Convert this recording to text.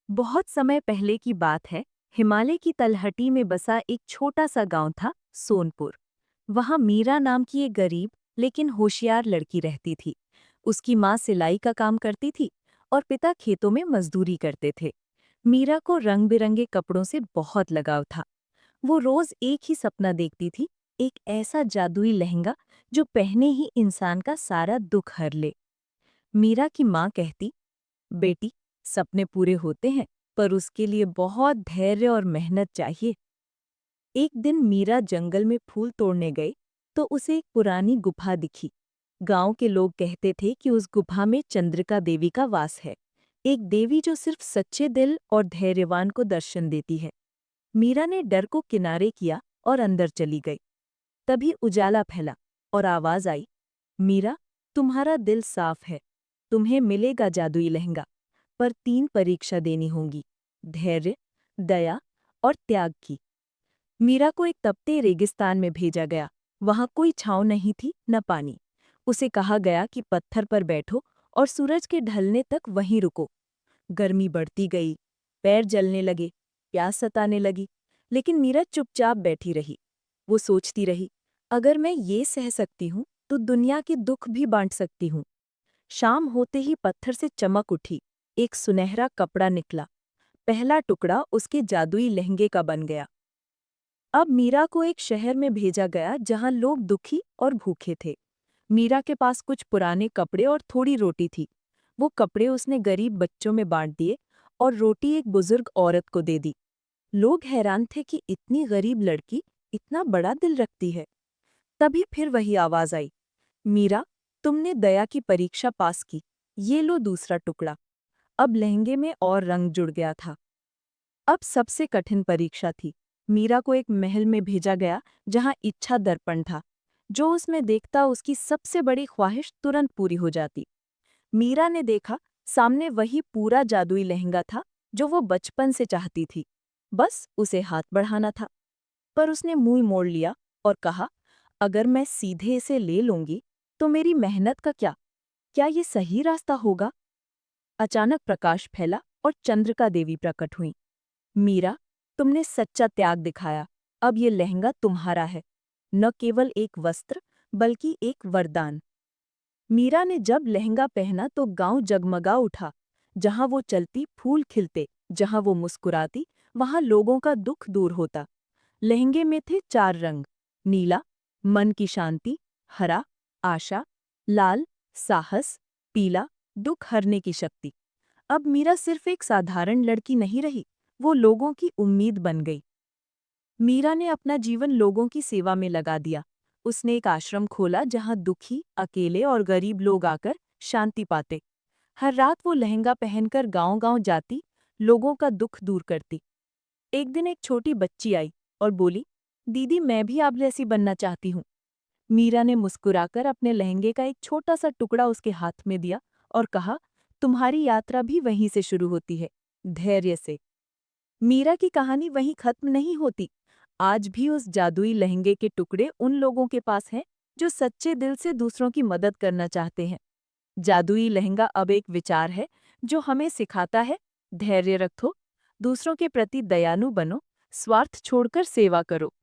बहुत समय पहले की बात है। हिमालय की तलहटी में बसा एक छोटा सा गांव था, सोनपुर। वहां मीरा नाम की एक गरीब लेकिन होशियार लड़की रहती थी। उसकी माँ सिलाई का काम करती थी और पिता खेतों में मजदूरी करते थे। मीरा को रंग बिरंगे कपड़ों से बहुत लगाव था। वो रोज एक ही सपना देखती थी, एक ऐसा जादुई लहंगा जो पहने ही इंसान का सारा दुख हर ले। मीरा की माँ कहती, बेटी, सपने पूरे होते हैं, पर उसके लिए बहुत धैर्य और मेहनत चाहिए। एक दिन मीरा जंगल में फूल तोड़ने गई तो उसे एक पुरानी गुफा दिखी। गांव के लोग कहते थे कि उस गुफा में चंद्रिका देवी का वास है, एक देवी जो सिर्फ सच्चे दिल और धैर्यवान को दर्शन देती है। मीरा ने डर को किनारे किया और अंदर चली गई। तभी उजाला फैला और आवाज आई, मीरा, तुम्हारा दिल साफ है, तुम्हें मिलेगा जादुई लहंगा, पर 3 परीक्षा देनी होंगी, धैर्य, दया और त्याग की। मीरा को एक तपते रेगिस्तान में भेजा गया। वहां कोई छांव नहीं थी, न पानी। उसे कहा गया कि पत्थर पर बैठो और सूरज के ढलने तक वहीं रुको। गर्मी बढ़ती गई, पैर जलने लगे, प्यास सताने लगी, लेकिन मीरा चुपचाप बैठी रही। वो सोचती रही, अगर मैं ये सह सकती हूँ तो दुनिया के दुख भी बांट सकती हूँ। शाम होते ही पत्थर से चमक उठी, एक सुनहरा कपड़ा निकला। पहला टुकड़ा उसके जादुई लहंगे का बन गया। अब मीरा को एक शहर में भेजा गया जहां लोग दुखी और भूखे थे। मीरा के पास कुछ पुराने कपड़े और थोड़ी रोटी थी। वो कपड़े उसने गरीब बच्चों में बांट दिए और रोटी एक बुजुर्ग औरत को दे दी। लोग हैरान थे कि इतनी गरीब लड़की इतना बड़ा दिल रखती है। तभी फिर वही आवाज आई, मीरा, तुमने दया की परीक्षा पास की, ये लो दूसरा टुकड़ा। अब लहंगे में और रंग जुड़ गया था। अब सबसे कठिन परीक्षा थी। मीरा को एक महल में भेजा गया जहां इच्छा दर्पण था। जो उसमें देखता उसकी सबसे बड़ी ख्वाहिश तुरंत पूरी हो जाती। मीरा ने देखा, सामने वही पूरा जादुई लहंगा था जो वो बचपन से चाहती थी। बस उसे हाथ बढ़ाना था। पर उसने मुंह मोड़ लिया और कहा, अगर मैं सीधे इसे ले लूंगी तो मेरी मेहनत का क्या? क्या ये सही रास्ता होगा? अचानक प्रकाश फैला और चंद्रिका देवी प्रकट हुई। मीरा, तुमने सच्चा त्याग दिखाया। अब ये लहंगा तुम्हारा है, न केवल एक वस्त्र बल्कि एक वरदान। मीरा ने जब लहंगा पहना तो गांव जगमगा उठा। जहां वो चलती फूल खिलते, जहां वो मुस्कुराती वहां लोगों का दुख दूर होता। लहंगे में थे 4 रंग, नीला मन की शांति, हरा आशा, लाल साहस, पीला दुख हरने की शक्ति। अब मीरा सिर्फ एक साधारण लड़की नहीं रही, वो लोगों की उम्मीद बन गई। मीरा ने अपना जीवन लोगों की सेवा में लगा दिया। उसने एक आश्रम खोला जहां दुखी, अकेले और गरीब लोग आकर शांति पाते। हर रात वो लहंगा पहनकर गांव-गांव जाती, लोगों का दुख दूर करती। एक दिन एक छोटी बच्ची आई और बोली, दीदी, मैं भी आप जैसी बनना चाहती हूँ। मीरा ने मुस्कुराकर अपने लहंगे का एक छोटा सा टुकड़ा उसके हाथ में दिया और कहा, तुम्हारी यात्रा भी वहीं से शुरू होती है, धैर्य से। मीरा की कहानी वहीं खत्म नहीं होती। आज भी उस जादुई लहंगे के टुकड़े उन लोगों के पास हैं जो सच्चे दिल से दूसरों की मदद करना चाहते हैं। जादुई लहंगा अब एक विचार है जो हमें सिखाता है, धैर्य रखो, दूसरों के प्रति दयालु बनो, स्वार्थ छोड़कर सेवा करो।